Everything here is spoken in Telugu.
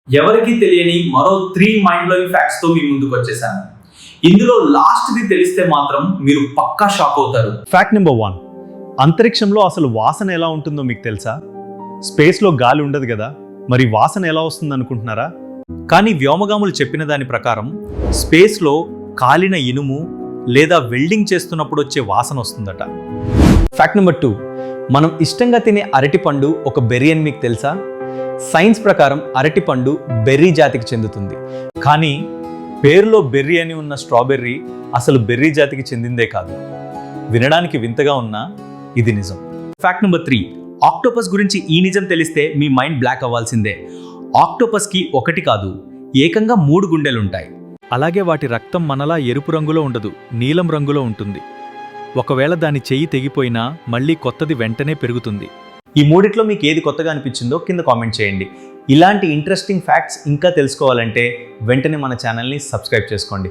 ఎవరికి తెలియని మరో 3 మైండ్ బ్లోయింగ్ ఫ్యాక్ట్స్ తో మీ ముందుకు వచ్చేసాను. ఇందులో లాస్ట్ది తెలిస్తే మాత్రం మీరు పక్కా షాక్ అవుతారు. Fact number 1. అంతరిక్షంలో అసలు వాసన ఎలా ఉంటుందో మీకు తెలుసా? స్పేస్లో గాలి ఉండదు కదా, మరి వాసన ఎలా వస్తుంది అనుకుంటున్నారా? కానీ వ్యోమగాములు చెప్పిన దాని ప్రకారం స్పేస్లో కాలిన ఇనుము లేదా వెల్డింగ్ చేస్తున్నప్పుడు వచ్చే వాసన వస్తుందట. Fact number 2. మనం ఇష్టంగా తినే అరటిపండు ఒక బెర్రీ అని మీకు తెలుసా? సైన్స్ ప్రకారం అరటిపండు బెర్రీ జాతికి చెందుతుంది. కానీ పేరులో బెర్రీ అని ఉన్న స్ట్రాబెర్రీ అసలు బెర్రీ జాతికి చెందిందే కాదు. వినడానికి వింతగా ఉన్నా ఇది నిజం. Fact number 3. ఆక్టోపస్ గురించి ఈ నిజం తెలిస్తే మీ మైండ్ బ్లాక్ అవ్వాల్సిందే. ఆక్టోపస్కి ఒకటి కాదు, ఏకంగా 3 గుండెలుంటాయి. అలాగే వాటి రక్తం మనలా ఎరుపు రంగులో ఉండదు, నీలం రంగులో ఉంటుంది. ఒకవేళ దాని చెయ్యి తెగిపోయినా మళ్ళీ కొత్తది వెంటనే పెరుగుతుంది. ఈ మూడిట్లో మీకు ఏది కొత్తగా అనిపించిందో కింద కామెంట్ చేయండి. ఇలాంటి ఇంట్రెస్టింగ్ ఫ్యాక్ట్స్ ఇంకా తెలుసుకోవాలంటే వెంటనే మన ఛానల్ని సబ్స్క్రైబ్ చేసుకోండి.